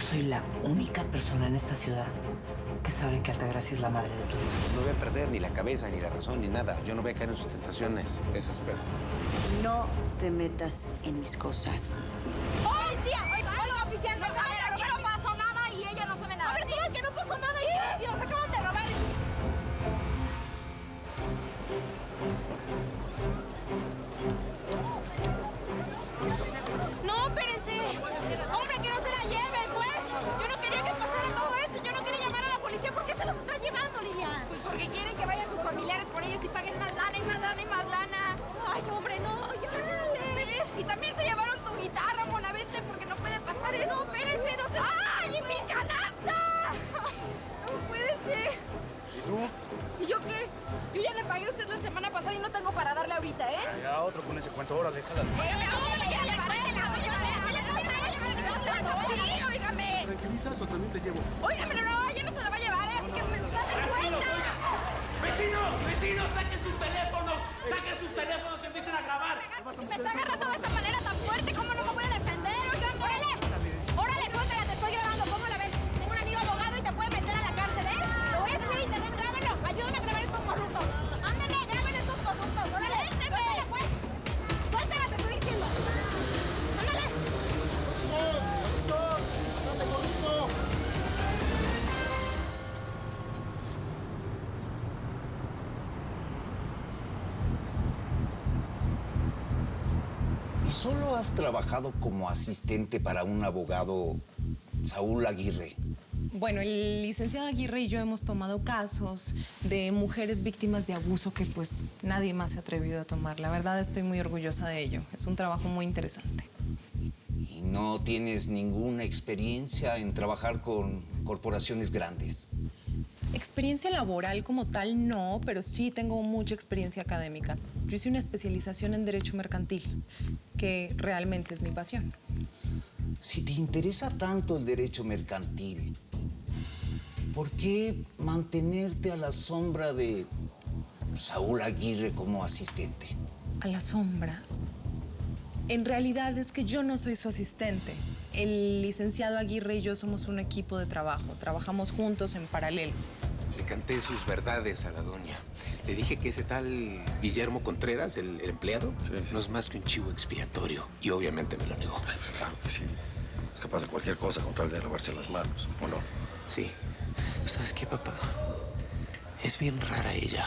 soy la única persona en esta ciudad que sabe que Altagracia es la madre de tu hijo. No voy a perder ni la cabeza, ni la razón, ni nada. Yo no voy a caer en sus tentaciones. Eso espero. No te metas en mis cosas. ¡Policía! Oiga, oficial, no pasó nada y ella no sabe nada. A ver, ¿cómo que no pasó nada? Si nos acaban de robar. No, espérense. Hombre, que no se la lleven, pues. Yo no quería que pasara todo esto. Yo no quería llamar a la policía. ¿Por qué se los está llevando, Lilian? Pues porque quieren que vayan sus familiares por ellos y paguen más lana y más lana y más lana. Ay, hombre, no. ¡Órale! Y también se llevaron tu guitarra, Mona. Vente, porque no puede pasar eso. No, espérense, no se... ¡Ay, y mi canasta! No puede ser. ¿Y tú? ¿Y yo qué? Yo ya le pagué a usted la semana pasada y no tengo para darle ahorita, ¿eh? Ya otro con ese cuento, ahora déjala. Sí, óigame. ¿Tranquilizas o también te llevo? Óigame, no, ella no se la va a llevar, así que me está descuenta. ¡Vecinos! ¡Saquen sus teléfonos! ¡Saquen sus teléfonos y empiecen a grabar! Si me está agarrando de esa manera tan fuerte, ¿cómo no me voy a defender? Oigan, órale. Órale, suéltala, te estoy grabando. ¿Cómo la ves? Tengo un amigo abogado y te puede meter a la cárcel, ¿eh? Lo voy a subir a internet, grábenlo. Ayúdame a grabar estos corruptos. Ándale, graben estos corruptos. Órale, suéltala, pues. Suéltala, te estoy diciendo. Ándale. ¡Dale, gordito! ¿Y solo has trabajado como asistente para un abogado, Saúl Aguirre? Bueno, el licenciado Aguirre y yo hemos tomado casos de mujeres víctimas de abuso que pues nadie más se ha atrevido a tomar. La verdad estoy muy orgullosa de ello. Es un trabajo muy interesante. ¿Y no tienes ninguna experiencia en trabajar con corporaciones grandes? Experiencia laboral como tal no, pero sí tengo mucha experiencia académica. Yo hice una especialización en Derecho Mercantil, que realmente es mi pasión. Si te interesa tanto el derecho mercantil, ¿por qué mantenerte a la sombra de Saúl Aguirre como asistente? A la sombra. En realidad es que yo no soy su asistente. El licenciado Aguirre y yo somos un equipo de trabajo. Trabajamos juntos en paralelo. Le canté sus verdades a la doña. Le dije que ese tal Guillermo Contreras, el empleado, no es más que un chivo expiatorio. Y obviamente me lo negó. Pues claro que sí. Es capaz de cualquier cosa con tal de lavarse las manos, ¿o no? Sí. ¿Sabes qué, papá? Es bien rara ella.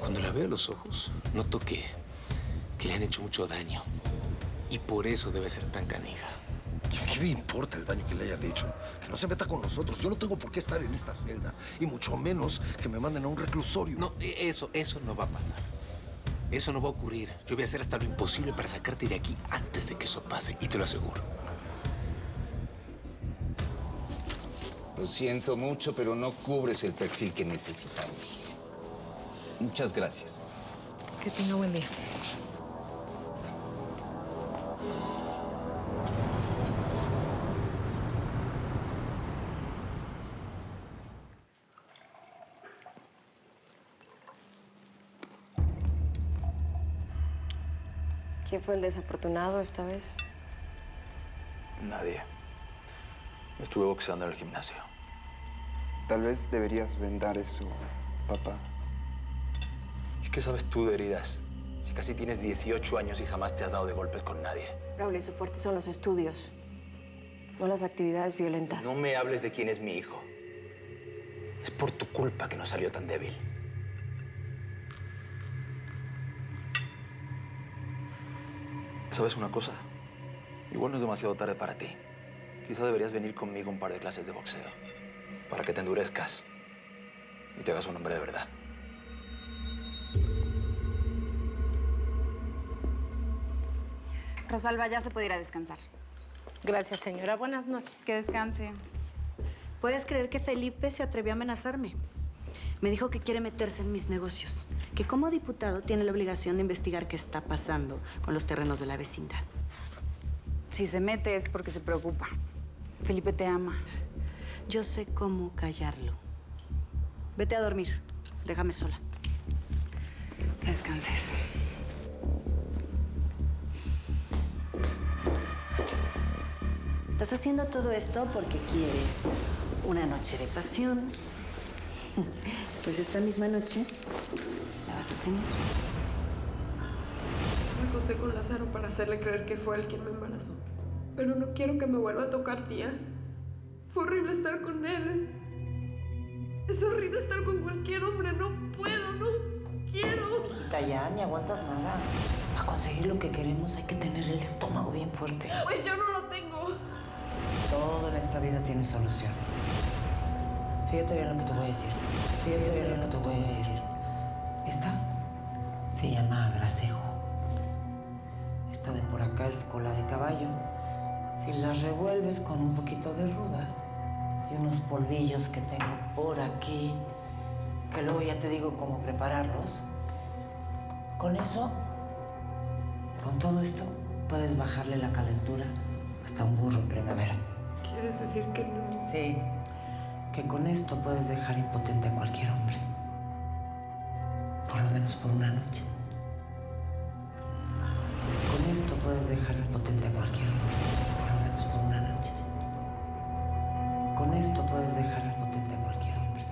Cuando la veo a los ojos, noto que le han hecho mucho daño. Y por eso debe ser tan canija. ¿Qué me importa el daño que le hayan hecho? Que no se meta con nosotros. Yo no tengo por qué estar en esta celda. Y mucho menos que me manden a un reclusorio. No, eso no va a pasar. Eso no va a ocurrir. Yo voy a hacer hasta lo imposible para sacarte de aquí antes de que eso pase. Y te lo aseguro. Lo siento mucho, pero no cubres el perfil que necesitamos. Muchas gracias. Que tenga buen día. ¿Quién fue el desafortunado esta vez? Nadie. Estuve boxeando en el gimnasio. Tal vez deberías vendar eso, papá. ¿Y qué sabes tú de heridas? Si casi tienes 18 años y jamás te has dado de golpes con nadie. Raúl, su fuerte son los estudios, no las actividades violentas. No me hables de quién es mi hijo. Es por tu culpa que no salió tan débil. ¿Sabes una cosa? Igual no es demasiado tarde para ti. Quizá deberías venir conmigo a un par de clases de boxeo. Para que te endurezcas y te hagas un hombre de verdad. Rosalba, ya se puede ir a descansar. Gracias, señora. Buenas noches. Que descanse. ¿Puedes creer que Felipe se atrevió a amenazarme? Me dijo que quiere meterse en mis negocios, que como diputado tiene la obligación de investigar qué está pasando con los terrenos de la vecindad. Si se mete es porque se preocupa. Felipe te ama. Yo sé cómo callarlo. Vete a dormir. Déjame sola. Que descanses. Estás haciendo todo esto porque quieres una noche de pasión. Pues esta misma noche la vas a tener. Me acosté con Lázaro para hacerle creer que fue él quien me embarazó. Pero no quiero que me vuelva a tocar, tía. Fue horrible estar con él. Es horrible estar con cualquier hombre. No puedo, no quiero. Hijita, ya ni aguantas nada. Para conseguir lo que queremos hay que tener el estómago bien fuerte. Pues yo no lo tengo. Todo en esta vida tiene solución. Fíjate bien lo que te voy a decir. Fíjate bien lo que te voy a decir. Esta se llama gracejo. Esta de por acá es cola de caballo. Si la revuelves con un poquito de ruda y unos polvillos que tengo por aquí, que luego ya te digo cómo prepararlos, con eso, con todo esto, puedes bajarle la calentura hasta un burro en primavera. ¿Quieres decir que no? Sí, que con esto puedes dejar impotente a cualquier hombre. Por lo menos por una noche. Con esto puedes dejar impotente a cualquier hombre. Por lo menos por una noche. Con esto puedes dejar impotente a cualquier hombre.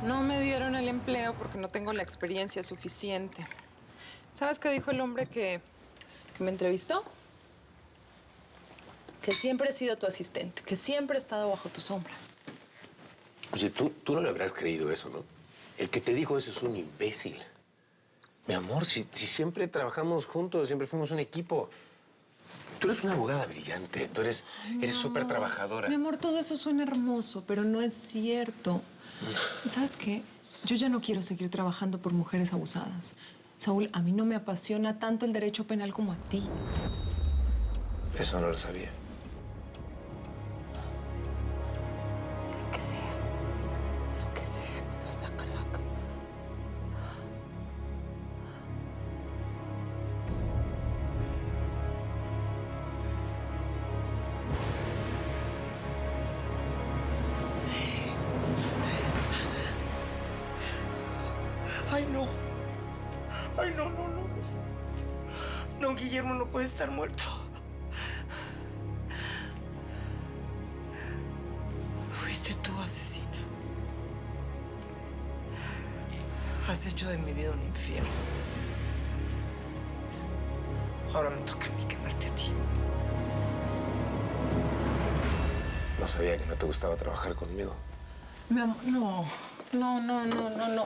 No me dieron el empleo porque no tengo la experiencia suficiente. ¿Sabes qué dijo el hombre que me entrevistó? Que siempre he sido tu asistente, que siempre he estado bajo tu sombra. Oye, tú no le habrás creído eso, ¿no? El que te dijo eso es un imbécil. Mi amor, si siempre trabajamos juntos, siempre fuimos un equipo. Tú eres una abogada brillante, tú eres súper trabajadora. Mi amor, todo eso suena hermoso, pero no es cierto. ¿Sabes qué? Yo ya no quiero seguir trabajando por mujeres abusadas. Saúl, a mí no me apasiona tanto el derecho penal como a ti. Eso no lo sabía. Lo que sea. Lo que sea, menos la calaca. Ay, no. Ay, no, no, no. No, Guillermo no puede estar muerto. Fuiste tú, asesina. Has hecho de mi vida un infierno. Ahora me toca a mí quemarte a ti. No sabía que no te gustaba trabajar conmigo. Mi amor, no. No.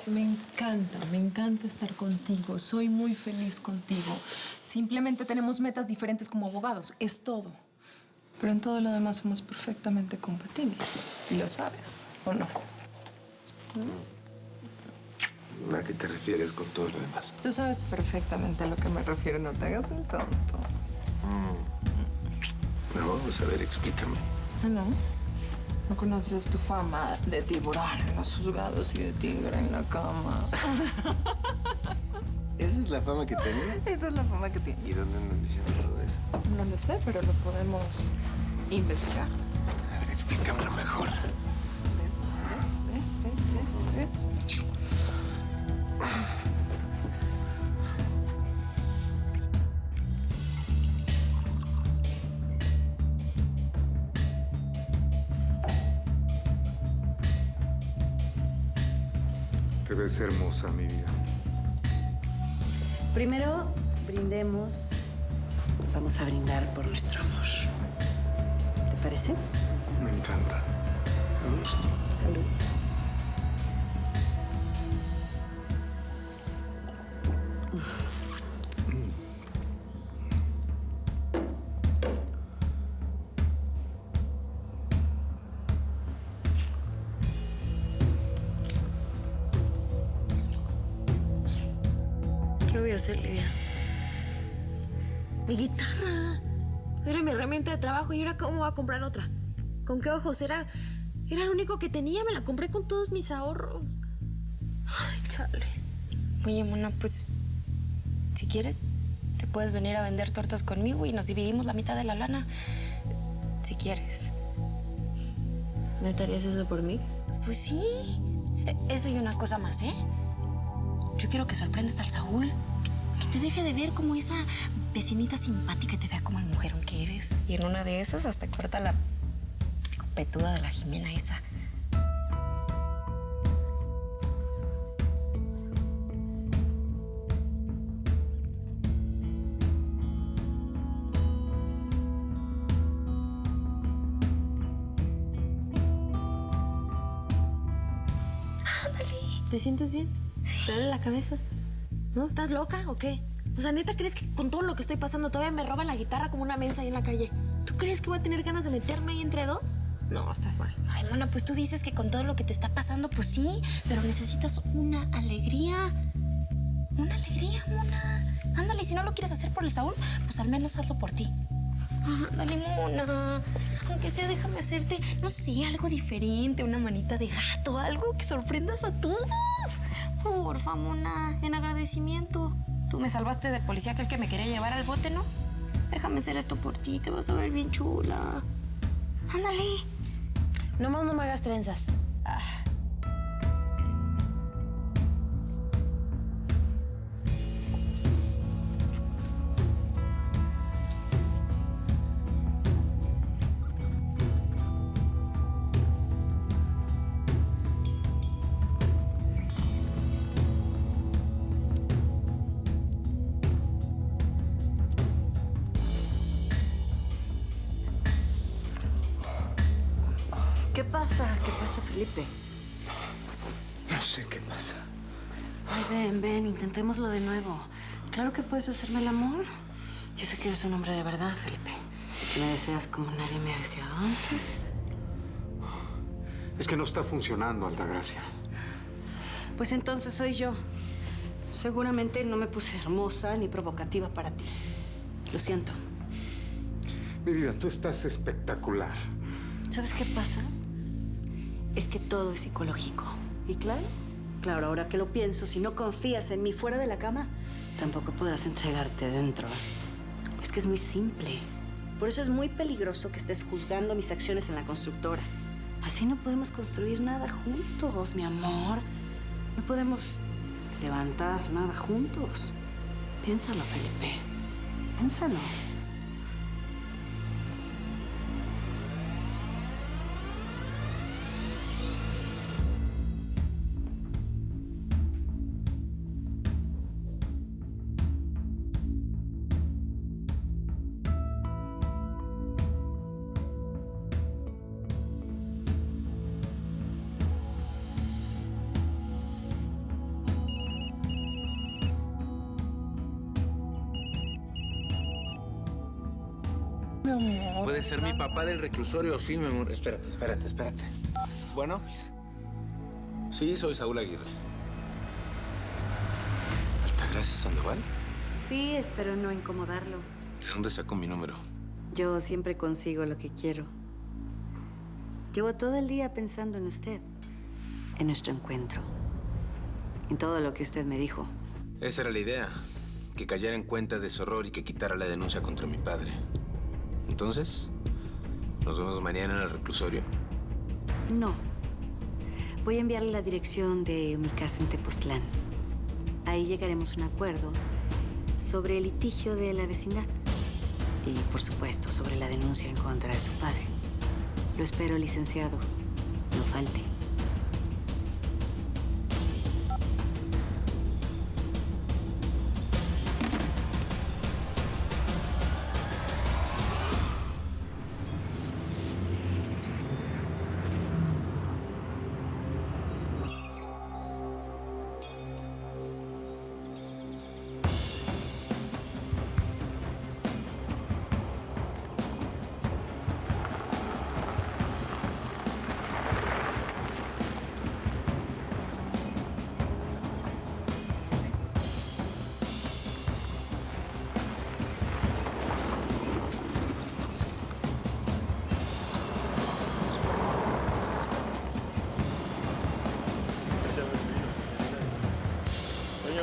Me encanta estar contigo. Soy muy feliz contigo. Simplemente tenemos metas diferentes como abogados. Es todo. Pero en todo lo demás somos perfectamente compatibles. Y lo sabes, ¿o no? ¿A qué te refieres con todo lo demás? Tú sabes perfectamente a lo que me refiero. No te hagas el tonto. No, vamos a ver, explícame. ¿No? ¿No conoces tu fama de tiburón en los juzgados y de tigre en la cama? ¿Esa es la fama que tenía? Esa es la fama que tiene. ¿Y dónde andan diciendo todo eso? No lo sé, pero lo podemos investigar. A ver, explícamelo mejor. ¿Ves? Te ves hermosa, mi vida. Primero, brindemos. Vamos a brindar por nuestro amor. ¿Te parece? Me encanta. Salud. Salud. ¿Qué voy a hacer, Lidia? Mi guitarra. Pues era mi herramienta de trabajo y ahora ¿cómo voy a comprar otra? ¿Con qué ojos? Era lo único que tenía. Me la compré con todos mis ahorros. Ay, chale. Oye, Mona, pues, si quieres, te puedes venir a vender tortas conmigo y nos dividimos la mitad de la lana. Si quieres. ¿Neta harías eso por mí? Pues sí. Eso y una cosa más, ¿eh? Yo quiero que sorprendas al Saúl. Que te deje de ver como esa vecinita simpática te vea como el mujerón que eres. Y en una de esas hasta corta la copetuda de la Jimena esa. ¿Te sientes bien? ¿Te duele la cabeza? ¿No? ¿Estás loca o qué? O sea, ¿neta crees que con todo lo que estoy pasando todavía me roban la guitarra como una mensa ahí en la calle? ¿Tú crees que voy a tener ganas de meterme ahí entre dos? No, estás mal. Ay, Mona, pues tú dices que con todo lo que te está pasando, pues sí, pero necesitas una alegría. Una alegría, Mona. Ándale, si no lo quieres hacer por el Saúl, pues al menos hazlo por ti. Ándale, Mona. Aunque sea, déjame hacerte, no sé, algo diferente, una manita de gato, algo que sorprendas a todos. Porfa, Mona, en agradecimiento. Tú me salvaste del policía aquel que me quería llevar al bote, ¿no? Déjame hacer esto por ti, te vas a ver bien chula. Ándale. Nomás no me hagas trenzas. ¿Qué pasa? ¿Qué pasa, Felipe? No sé qué pasa. Ay, ven, intentémoslo de nuevo. Claro que puedes hacerme el amor. Yo sé que eres un hombre de verdad, Felipe. Que me deseas como nadie me ha deseado antes. Es que no está funcionando, Altagracia. Pues entonces soy yo. Seguramente no me puse hermosa ni provocativa para ti. Lo siento. Mi vida, tú estás espectacular. ¿Sabes qué pasa? Es que todo es psicológico. Y claro, ahora que lo pienso, si no confías en mí fuera de la cama, tampoco podrás entregarte dentro. Es que es muy simple. Por eso es muy peligroso que estés juzgando mis acciones en la constructora. Así no podemos construir nada juntos, mi amor. No podemos levantar nada juntos. Piénsalo, Felipe. Piénsalo. Mi amor. ¿Puede ser mi papá del reclusorio? Sí, mi amor. Espérate. Bueno. Sí, soy Saúl Aguirre. ¿Altagracia Sandoval? Sí, espero no incomodarlo. ¿De dónde sacó mi número? Yo siempre consigo lo que quiero. Llevo todo el día pensando en usted, en nuestro encuentro, en todo lo que usted me dijo. Esa era la idea. Que cayera en cuenta de su error y que quitara la denuncia contra mi padre. Entonces, ¿nos vemos mañana en el reclusorio? No. Voy a enviarle la dirección de mi casa en Tepoztlán. Ahí llegaremos a un acuerdo sobre el litigio de la vecindad. Y, por supuesto, sobre la denuncia en contra de su padre. Lo espero, licenciado. No falte.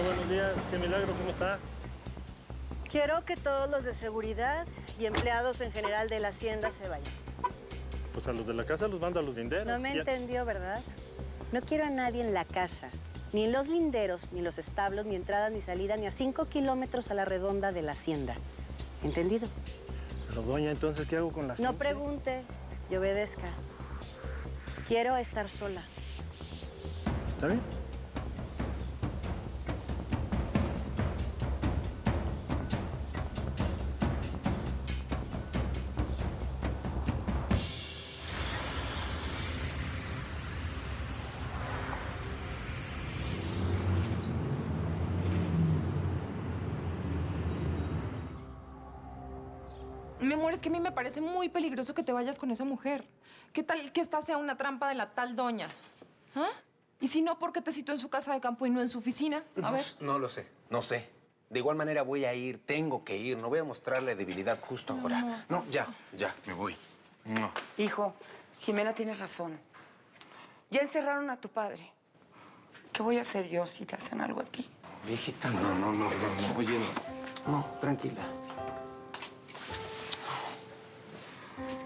Buenos días, qué milagro, ¿cómo está? Quiero que todos los de seguridad y empleados en general de la hacienda se vayan. Pues a los de la casa los mando a los linderos. No me entendió, ¿verdad? No quiero a nadie en la casa, ni en los linderos, ni los establos, ni entrada, ni salida, ni a 5 kilómetros a la redonda de la hacienda. ¿Entendido? Pero, doña, entonces, ¿qué hago con la gente? No pregunte y obedezca. Quiero estar sola. ¿Está bien? Mi amor, es que a mí me parece muy peligroso que te vayas con esa mujer. ¿Qué tal que esta sea una trampa de la tal doña? ¿Ah? Y si no, ¿por qué te citó en su casa de campo y no en su oficina? A ver. No lo sé, no sé. De igual manera voy a ir, tengo que ir. No voy a mostrarle debilidad justo ahora. No, ya, me voy. No. Hijo, Jimena tiene razón. Ya encerraron a tu padre. ¿Qué voy a hacer yo si te hacen algo a ti? Viejita, no. Oye, no, tranquila.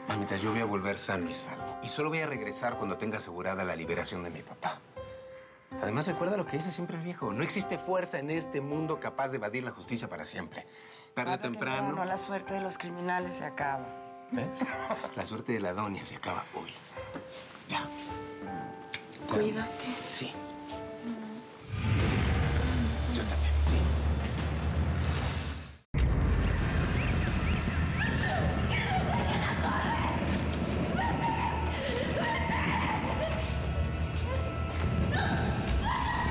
Mamita, yo voy a volver sano y salvo. Y solo voy a regresar cuando tenga asegurada la liberación de mi papá. Además, recuerda lo que dice siempre el viejo. No existe fuerza en este mundo capaz de evadir la justicia para siempre. Tarde o temprano... No, la suerte de los criminales se acaba. ¿Ves? La suerte de la doña se acaba hoy. Ya. Cuídate. Sí.